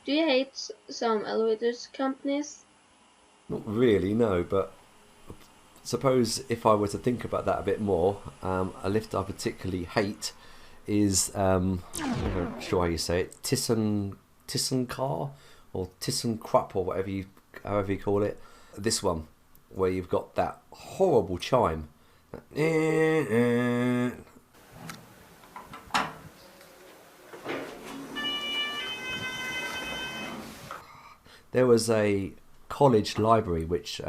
Do you hate some elevators companies? Not really, no, but suppose if I were to think about that a bit more, a lift I particularly hate is I'm not sure how you say it, Tissen car or Tissen crap or whatever you however you call it. This one where you've got that horrible chime. There was a college library which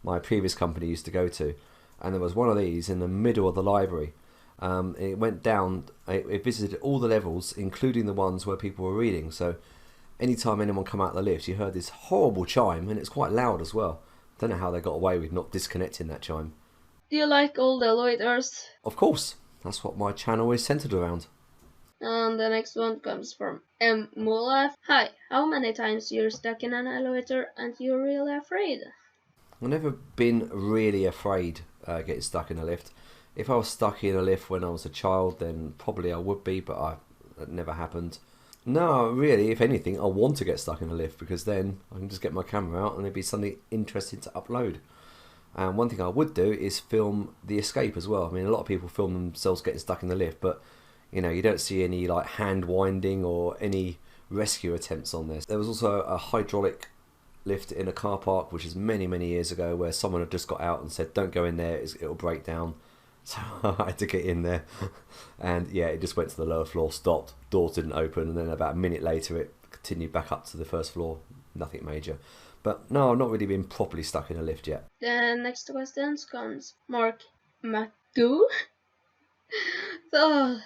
my previous company used to go to, and there was one of these in the middle of the library. It went down. It visited all the levels, including the ones where people were reading. So, anytime anyone come out of the lift, you heard this horrible chime, and it's quite loud as well. Don't know how they got away with not disconnecting that chime. Do you like old elevators? Of course, that's what my channel is centered around. And the next one comes from M. Mulaf. Hi, how many times you're stuck in an elevator and you're really afraid? I've never been really afraid getting stuck in a lift. If I was stuck in a lift when I was a child, then probably I would be, but that never happened. No, really, if anything, I want to get stuck in a lift because then I can just get my camera out and there'd be something interesting to upload. And one thing I would do is film the escape as well. I mean, a lot of people film themselves getting stuck in the lift, but you don't see any like hand winding or any rescue attempts on this. There was also a hydraulic lift in a car park, which is many, many years ago, where someone had just got out and said, "Don't go in there; it'll break down." So I had to get in there, and yeah, it just went to the lower floor, stopped, doors didn't open, and then about a minute later, it continued back up to the first floor. Nothing major, but no, I've not really been properly stuck in a lift yet. The next question comes Mark McGoo. So,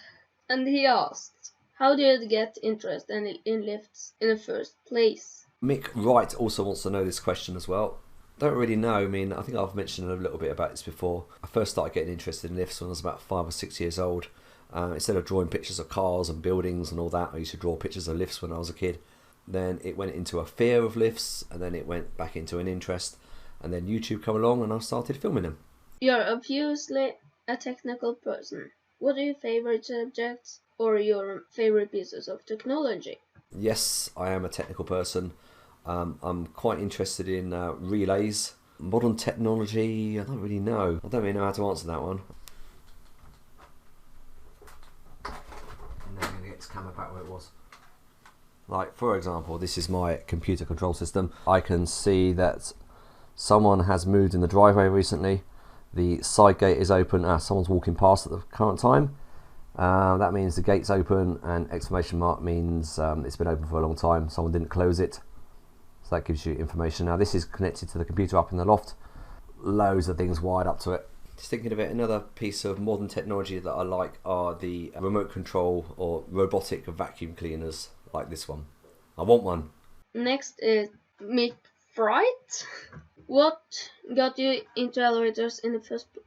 and he asked, how did you get interested in lifts in the first place? Mick Wright also wants to know this question as well. Don't really know. I mean, I think I've mentioned a little bit about this before. I first started getting interested in lifts when I was about 5 or 6 years old. Instead of drawing pictures of cars and buildings and all that, I used to draw pictures of lifts when I was a kid. Then it went into a fear of lifts, and then it went back into an interest. And then YouTube came along, and I started filming them. You're obviously a technical person. What are your favorite subjects or your favorite pieces of technology? Yes, I am a technical person. I'm quite interested in relays. Modern technology, I don't really know. I don't really know how to answer that one. Now I'm going to get this camera back where it was. Like, for example, this is my computer control system. I can see that someone has moved in the driveway recently. The side gate is open. Someone's walking past at the current time. That means the gate's open, and exclamation mark means it's been open for a long time. Someone didn't close it. So that gives you information. Now this is connected to the computer up in the loft. Loads of things wired up to it. Just thinking of it, another piece of modern technology that I like are the remote control or robotic vacuum cleaners like this one. I want one. Next is Mick Fright. What got you into elevators in the first place?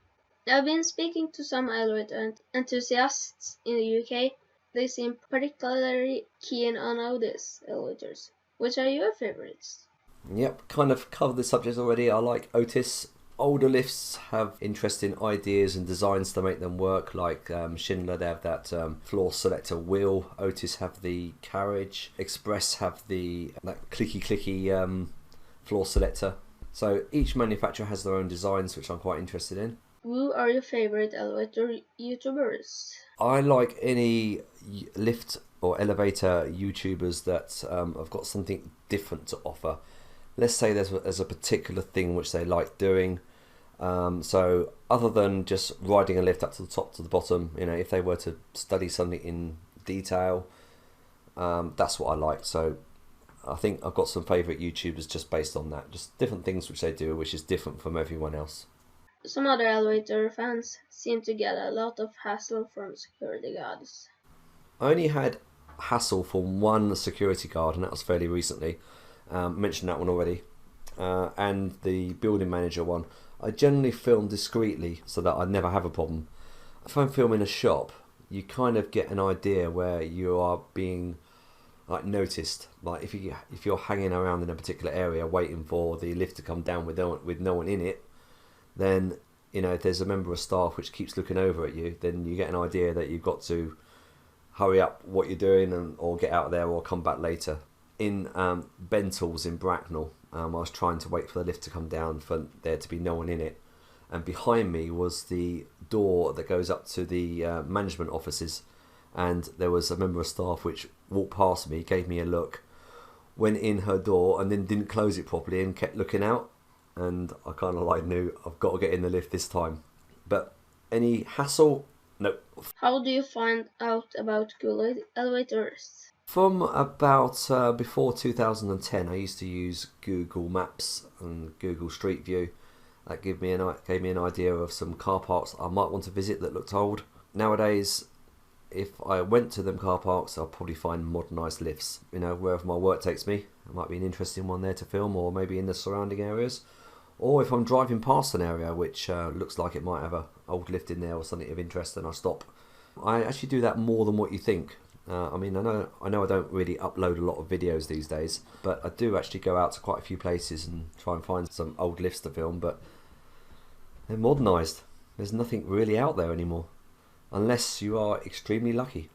I've been speaking to some elevator enthusiasts in the UK. They seem particularly keen on Audi's elevators. Which are your favorites? Yep, kind of covered the subject already. I like Otis. Older lifts have interesting ideas and designs to make them work, like Schindler, they have that floor selector wheel. Otis have the carriage. Express have that clicky floor selector. So each manufacturer has their own designs, which I'm quite interested in. Who are your favorite elevator YouTubers? I like any lift or elevator YouTubers that have got something different to offer. Let's say there's a particular thing which they like doing. So other than just riding a lift up to the top to the bottom, if they were to study something in detail, that's what I like. So I think I've got some favourite YouTubers just based on that. Just different things which they do, which is different from everyone else. Some other elevator fans seem to get a lot of hassle from security guards. I only had hassle from one security guard, and that was fairly recently. Mentioned that one already. And the building manager one. I generally film discreetly so that I never have a problem. If I'm filming a shop, you kind of get an idea where you are being noticed. Like if you're hanging around in a particular area waiting for the lift to come down with no one in it, then if there's a member of staff which keeps looking over at you, then you get an idea that you've got to hurry up what you're doing or get out of there or come back later. in Bentall's in Bracknell. I was trying to wait for the lift to come down for there to be no one in it, and behind me was the door that goes up to the management offices, and there was a member of staff which walked past me, gave me a look, went in her door and then didn't close it properly and kept looking out, and I kind of like knew I've got to get in the lift this time. But any hassle? No. How do you find out about good elevators? From about before 2010, I used to use Google Maps and Google Street View. That gave me an idea of some car parks I might want to visit that looked old. Nowadays, if I went to them car parks, I'll probably find modernised lifts. You know, wherever my work takes me, there might be an interesting one there to film, or maybe in the surrounding areas. Or if I'm driving past an area which looks like it might have an old lift in there or something of interest, then I stop. I actually do that more than what you think. I mean, I know I don't really upload a lot of videos these days, but I do actually go out to quite a few places and try and find some old lifts to film, but they're modernised. There's nothing really out there anymore, unless you are extremely lucky.